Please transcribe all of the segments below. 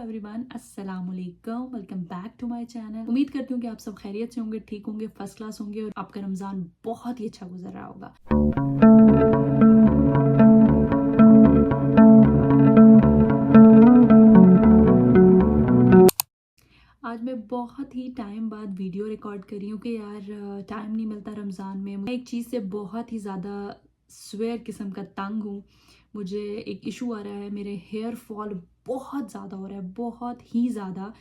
Everyone, अस्सलाम वालेकुम। Welcome back to my channel. उम्मीद करती हूँ कि आप सब खैरियत से होंगे, ठीक होंगे, फर्स्ट क्लास होंगे और आपका रमज़ान बहुत ही अच्छा गुजर रहा होगा। आज मैं बहुत ही टाइम बाद वीडियो रिकॉर्ड कर रही हूँ कि यार टाइम नहीं मिलता रमज़ान में। मैं एक चीज़ से बहुत ही ज़्यादा स्वेयर किस्म का तंग हूँ। मुझे एक इशू आ रहा है, मेरे हेयर फॉल बहुत ज़्यादा हो रहा है, बहुत ही ज़्यादा,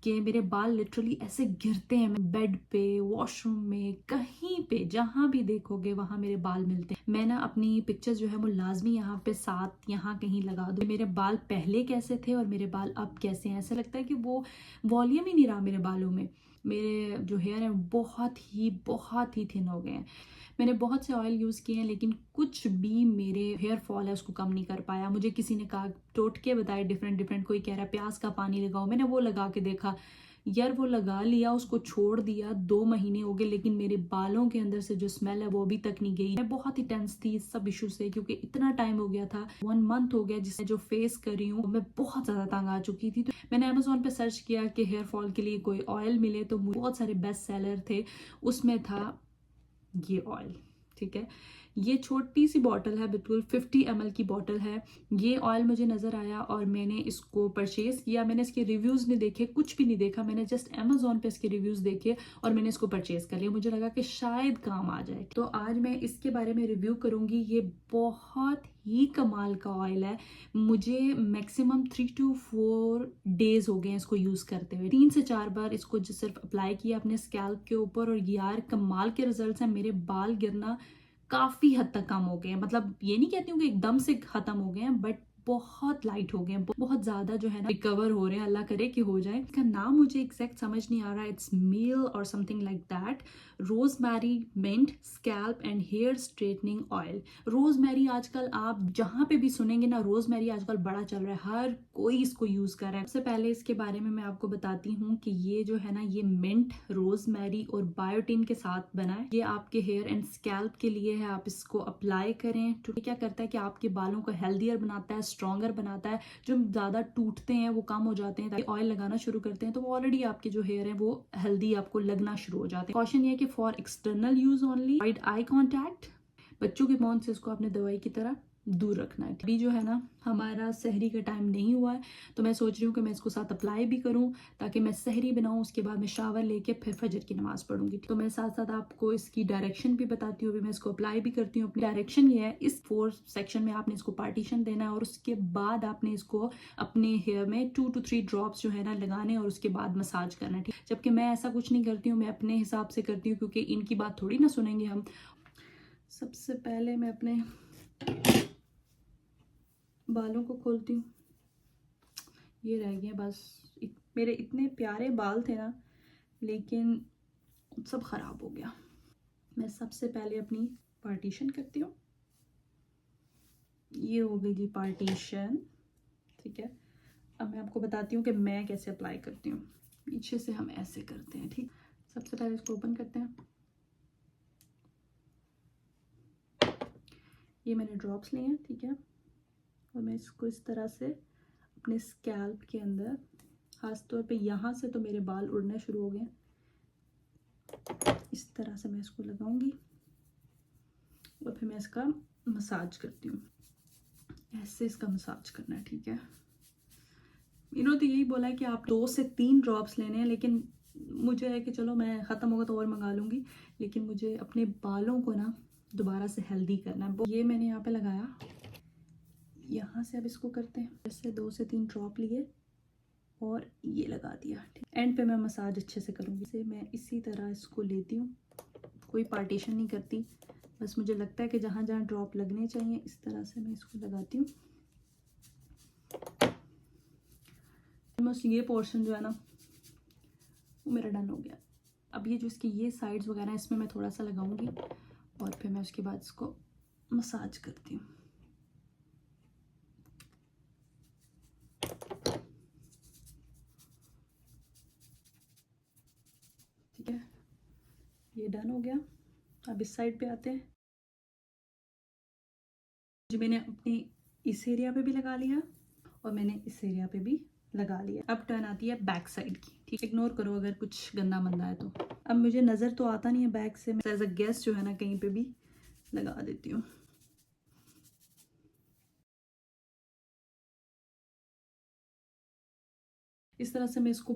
कि मेरे बाल लिटरली ऐसे गिरते हैं। बेड पे, वॉशरूम में, कहीं पे जहाँ भी देखोगे वहाँ मेरे बाल मिलते हैं। मैं ना अपनी पिक्चर्स जो है वो लाजमी यहाँ पे साथ यहाँ कहीं लगा दूँ। मेरे बाल पहले कैसे थे और मेरे बाल अब कैसे हैं, ऐसा लगता है कि वो वॉल्यूम ही नहीं रहा मेरे बालों में। मेरे जो हेयर हैं बहुत ही थिन हो गए हैं। मैंने बहुत से ऑयल यूज़ किए हैं लेकिन कुछ भी मेरे हेयर फॉल है उसको कम नहीं कर पाया। मुझे किसी ने कहा, टोटके बताए डिफरेंट डिफरेंट, कोई कह रहा है प्याज का पानी लगाओ, मैंने वो लगा के देखा यार, वो लगा लिया, उसको छोड़ दिया, 2 महीने हो गए लेकिन मेरे बालों के अंदर से जो स्मेल है वो अभी तक नहीं गई। मैं बहुत ही टेंस थी इस सब इशू से क्योंकि इतना टाइम हो गया था, 1 मंथ हो गया जिससे जो फेस कर रही हूँ। मैं बहुत ज़्यादा तंग आ चुकी थी। तो मैंने अमेजोन पे सर्च किया कि हेयर फॉल के लिए कोई ऑयल मिले, तो मुझे बहुत सारे बेस्ट सेलर थे, उसमें था ये ऑयल। ठीक है, ये छोटी सी बॉटल है, बिल्कुल 50 ml की बॉटल है। ये ऑयल मुझे नज़र आया और मैंने इसको परचेज़ किया। मैंने इसके रिव्यूज़ नहीं देखे, कुछ भी नहीं देखा, मैंने जस्ट अमेजोन पे इसके रिव्यूज़ देखे और मैंने इसको परचेज़ कर लिया। मुझे लगा कि शायद काम आ जाए, तो आज मैं इसके बारे में रिव्यू करूँगी। ये बहुत ही कमाल का ऑयल है। मुझे मैक्सिमम 3 to 4 डेज हो गए हैं इसको यूज़ करते हुए। 3 से 4 बार इसको जो सिर्फ अप्लाई किया अपने स्कैल्प के ऊपर, और यार कमाल के रिजल्ट्स हैं। मेरे बाल गिरना काफी हद तक कम हो गए हैं। मतलब ये नहीं कहती हूँ कि एकदम से खत्म हो गए हैं, बट बहुत लाइट हो गए हैं, बहुत ज्यादा जो है ना रिकवर हो रहे हैं। अल्लाह करे कि हो जाए। इसका नाम मुझे एग्जैक्ट समझ नहीं आ रहा है, इट्स मील और something like that. Rosemary mint scalp and hair straightening oil. Rosemary आजकल आप जहां पे भी सुनेंगे ना, रोजमेरी आजकल बड़ा चल रहा है, हर कोई इसको यूज कर रहा है। सबसे पहले इसके बारे में मैं आपको बताती हूँ कि ये जो है ना, ये मिंट, रोजमेरी और बायोटिन के साथ बना है। ये आपके हेयर एंड स्कैल्प के लिए है, आप इसको अप्लाई करें तो क्या करता है कि आपके बालों को हेल्दियर बनाता है, स्ट्रॉन्गर बनाता है। जो ज्यादा टूटते हैं वो कम हो जाते हैं। ऑयल लगाना शुरू करते हैं तो वो ऑलरेडी आपके जो हेयर है वो हेल्दी आपको लगना शुरू हो जाते हैं। कॉशन ये है कि for external use only, avoid eye contact. बच्चों के मौन से इसको आपने दवाई की तरह दूर रखना है। अभी जो है ना, हमारा सहरी का टाइम नहीं हुआ है, तो मैं सोच रही हूँ कि मैं इसको साथ अप्लाई भी करूँ ताकि मैं सहरी बनाऊँ, उसके बाद मैं शावर लेके फिर फजर की नमाज पढ़ूंगी। तो मैं साथ साथ आपको इसकी डायरेक्शन भी बताती हूँ। अभी मैं इसको अप्लाई भी करती हूँ। अपनी डायरेक्शन ये है, इस 4 सेक्शन में आपने इसको पार्टीशन देना है और उसके बाद आपने इसको अपने हेयर में 2 to 3 ड्रॉप्स जो है ना लगाने और उसके बाद मसाज करना है। ठीक, जबकि मैं ऐसा कुछ नहीं करती हूँ, मैं अपने हिसाब से करती हूँ क्योंकि इनकी बात थोड़ी ना सुनेंगे हम। सबसे पहले मैं अपने बालों को खोलती हूँ। ये रह गए बस। मेरे इतने प्यारे बाल थे ना, लेकिन सब खराब हो गया। मैं सबसे पहले अपनी पार्टीशन करती हूँ। ये हो गई जी पार्टीशन। ठीक है, अब मैं आपको बताती हूँ कि मैं कैसे अप्लाई करती हूँ। पीछे से हम ऐसे करते हैं। ठीक, सबसे पहले इसको ओपन करते हैं। ये मैंने ड्रॉप्स लिए हैं, ठीक है, और मैं इसको इस तरह से अपने स्कैल्प के अंदर, खास तौर पे यहाँ से तो मेरे बाल उड़ने शुरू हो गए, इस तरह से मैं इसको लगाऊंगी और फिर मैं इसका मसाज करती हूँ। ऐसे इसका मसाज करना है। ठीक है, इन्होंने तो यही बोला है कि आप 2 से 3 ड्रॉप्स लेने हैं, लेकिन मुझे है कि चलो मैं ख़त्म होगा तो और मंगा लूँगी, लेकिन मुझे अपने बालों को ना दोबारा से हेल्दी करना है। ये मैंने यहाँ पे लगाया, यहाँ से अब इसको करते हैं। जैसे 2 से 3 ड्रॉप लिए और ये लगा दिया। एंड पे मैं मसाज अच्छे से करूँगी। इसे मैं इसी तरह इसको लेती हूँ, कोई पार्टीशन नहीं करती, बस मुझे लगता है कि जहाँ जहाँ ड्रॉप लगने चाहिए इस तरह से मैं इसको लगाती हूँ। बस ये पोर्शन जो है ना वो मेरा डन हो गया। अब ये जो इसकी ये साइड्स वगैरह इसमें मैं थोड़ा सा लगाऊंगी और फिर मैं उसके बाद इसको मसाज करती हूँ। ठीक है, ये डन हो गया। अब इस साइड पे आते हैं। जो मैंने अपनी इस एरिया पे भी लगा लिया और मैंने इस एरिया पे भी लगा लिया। अब टर्न आती है बैक साइड की, ठीक, इग्नोर करो अगर कुछ गंदा मंदा है तो। अब मुझे नज़र तो आता नहीं है बैक से, मैं एज अ गेस्ट जो है ना कहीं पे भी लगा देती हूँ। इस तरह से मैं इसको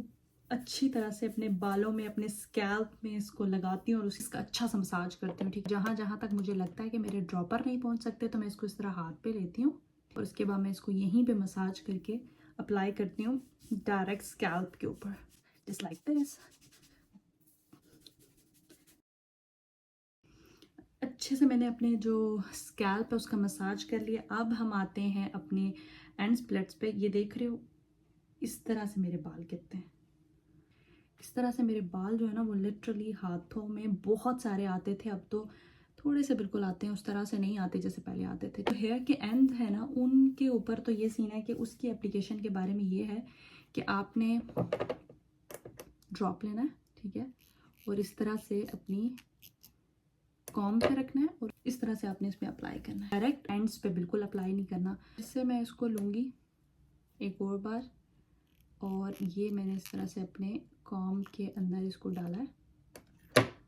अच्छी तरह से अपने बालों में, अपने स्कैल्प में इसको लगाती हूँ और इसका अच्छा सा मसाज करती हूँ, ठीक। जहाँ जहाँ तक मुझे लगता है कि मेरे ड्रॉपर नहीं पहुँच सकते तो मैं इसको इस तरह हाथ पे लेती हूँ और उसके बाद मैं इसको यहीं पे मसाज करके अप्लाई करती हूँ डायरेक्ट स्कैल्प के ऊपर, जस्ट लाइक दिस। अच्छे से मैंने अपने जो स्कैल्प है उसका मसाज कर लिया। अब हम आते हैं अपने एंड स्प्लिट्स पे। ये देख रहे हो इस तरह से मेरे बाल गिरते हैं। इस तरह से मेरे बाल जो है ना वो लिटरली हाथों में बहुत सारे आते थे, अब तो थोड़े से बिल्कुल आते हैं, उस तरह से नहीं आते जैसे पहले आते थे। तो हेयर के एंड है ना उनके ऊपर तो ये सीन है कि उसकी एप्लीकेशन के बारे में ये है कि आपने ड्रॉप लेना है, ठीक है, और इस तरह से अपनी कॉम पे रखना है और इस तरह से आपने इसमें अप्लाई करना है। डायरेक्ट एंड्स पे बिल्कुल अप्लाई नहीं करना। इससे मैं इसको लूँगी एक और बार और ये मैंने इस तरह से अपने कॉम के अंदर इसको डाला है,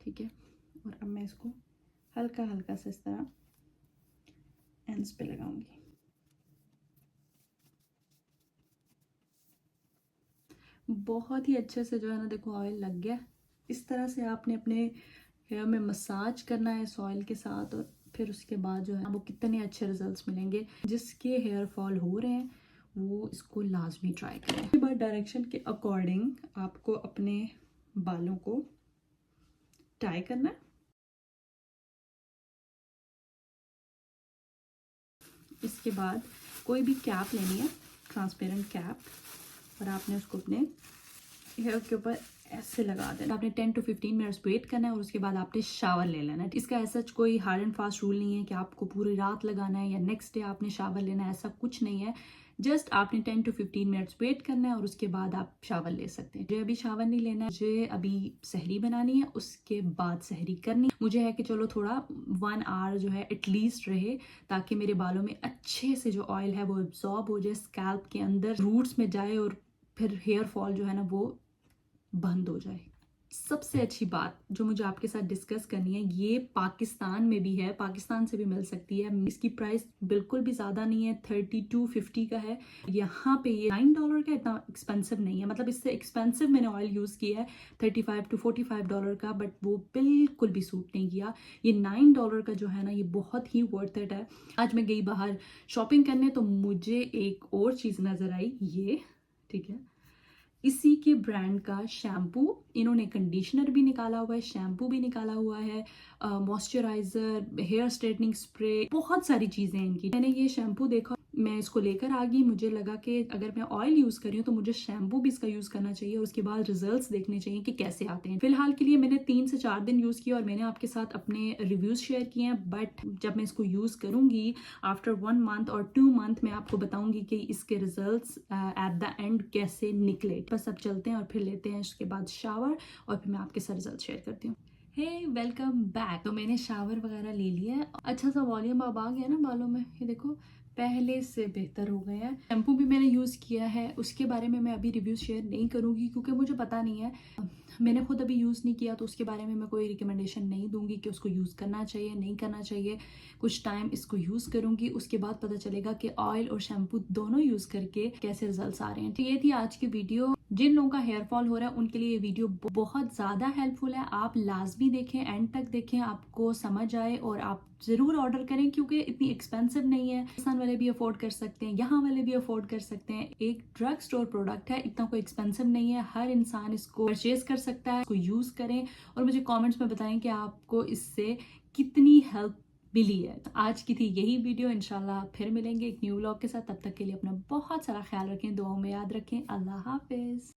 ठीक है, और अब मैं इसको हल्का हल्का से इस तरह एंड्स पे लगाऊंगी। बहुत ही अच्छे से जो है ना देखो ऑयल लग गया। इस तरह से आपने अपने हेयर में मसाज करना है इस ऑयल के साथ और फिर उसके बाद जो है वो कितने अच्छे रिजल्ट्स मिलेंगे। जिसके हेयर फॉल हो रहे हैं वो इसको लाजमी ट्राई करें। इसके बाद डायरेक्शन के अकॉर्डिंग आपको अपने बालों को टाई करना है। इसके बाद कोई भी कैप लेनी है, ट्रांसपेरेंट कैप, और आपने उसको अपने हेयर के ऊपर ऐसे लगा देना। आपने 10 to 15 मिनट्स वेट करना है और उसके बाद आपने शावर ले लेना है। इसका ऐसा कोई हार्ड एंड फास्ट रूल नहीं है कि आपको पूरी रात लगाना है या नेक्स्ट डे आपने शावर लेना है, ऐसा कुछ नहीं है। जस्ट आपने 10 to 15 मिनट्स वेट करना है और उसके बाद आप शावर ले सकते हैं। मुझे अभी शावर नहीं लेना है, मुझे अभी सहरी बनानी है, उसके बाद सहरी करनी है। मुझे है कि चलो थोड़ा 1 आवर जो है एटलीस्ट रहे ताकि मेरे बालों में अच्छे से जो ऑयल है वो एब्जॉर्ब हो जाए, स्कैल्प के अंदर रूट्स में जाए और फिर हेयर फॉल जो है ना वो बंद हो जाए। सबसे अच्छी बात जो मुझे आपके साथ डिस्कस करनी है, ये पाकिस्तान में भी है, पाकिस्तान से भी मिल सकती है। इसकी प्राइस बिल्कुल भी ज़्यादा नहीं है, 3250 का है। यहाँ पे ये $9 का, इतना एक्सपेंसिव नहीं है। मतलब इससे एक्सपेंसिव मैंने ऑयल यूज़ किया है $35 to $45 का, बट वो बिल्कुल भी सूट नहीं किया। ये $9 का जो है ना ये बहुत ही वर्थ इट है। आज मैं गई बाहर शॉपिंग करने तो मुझे एक और चीज़ नज़र आई, ये, ठीक है, इसी के ब्रांड का शैम्पू। इन्होंने कंडीशनर भी निकाला हुआ है, शैम्पू भी निकाला हुआ है, मॉइस्चराइजर, हेयर स्ट्रेटनिंग स्प्रे, बहुत सारी चीज़ें हैं इनकी। मैंने ये शैम्पू देखा, मैं इसको लेकर आ गई। मुझे लगा कि अगर मैं ऑयल यूज़ कर रही हूँ तो मुझे शैम्पू भी इसका यूज़ करना चाहिए और उसके बाद रिजल्ट्स देखने चाहिए कि कैसे आते हैं। फिलहाल के लिए मैंने 3 से 4 दिन यूज़ किया और मैंने आपके साथ अपने रिव्यूज़ शेयर किए हैं, बट जब मैं इसको यूज़ करूँगी आफ्टर 1 मंथ और 2 मंथ मैं आपको बताऊँगी कि इसके रिजल्ट्स एट द एंड कैसे निकले। बस अब चलते हैं और फिर लेते हैं उसके बाद शावर और फिर मैं आपके साथ रिजल्ट शेयर करती हूँ। Hey welcome back. तो मैंने शावर वगैरह ले लिया है, अच्छा सा वॉल्यूम अब आ गया ना बालों में, ये देखो पहले से बेहतर हो गया है। शैम्पू भी मैंने यूज़ किया है, उसके बारे में मैं अभी रिव्यू शेयर नहीं करूँगी क्योंकि मुझे पता नहीं है, मैंने खुद अभी यूज़ नहीं किया, तो उसके बारे में मैं कोई रिकमेंडेशन नहीं दूंगी कि उसको यूज़ करना चाहिए नहीं करना चाहिए। कुछ टाइम इसको यूज़ करूँगी, उसके बाद पता चलेगा कि ऑयल और शैम्पू दोनों यूज़ करके कैसे रिजल्ट्स आ रहे हैं। तो ये थी आज की वीडियो। जिन लोगों का हेयर फॉल हो रहा है उनके लिए ये वीडियो बहुत ज़्यादा हेल्पफुल है। आप लाजमी देखें, एंड तक देखें, आपको समझ आए और आप ज़रूर ऑर्डर करें क्योंकि इतनी एक्सपेंसिव नहीं है। पाकिस्तान वाले भी अफोर्ड कर सकते हैं, यहाँ वाले भी अफोर्ड कर सकते हैं। एक ड्रग स्टोर प्रोडक्ट है, इतना कोई एक्सपेंसिव नहीं है, हर इंसान इसको परचेज कर सकता है। इसको यूज़ करें और मुझे कमेंट्स में बताएं कि आपको इससे कितनी हेल्प मिली है। आज की थी यही वीडियो, इंशाल्लाह फिर मिलेंगे एक न्यू व्लॉग के साथ। तब तक के लिए अपना बहुत सारा ख्याल रखें, दुआओं में याद रखें। अल्लाह हाफिज।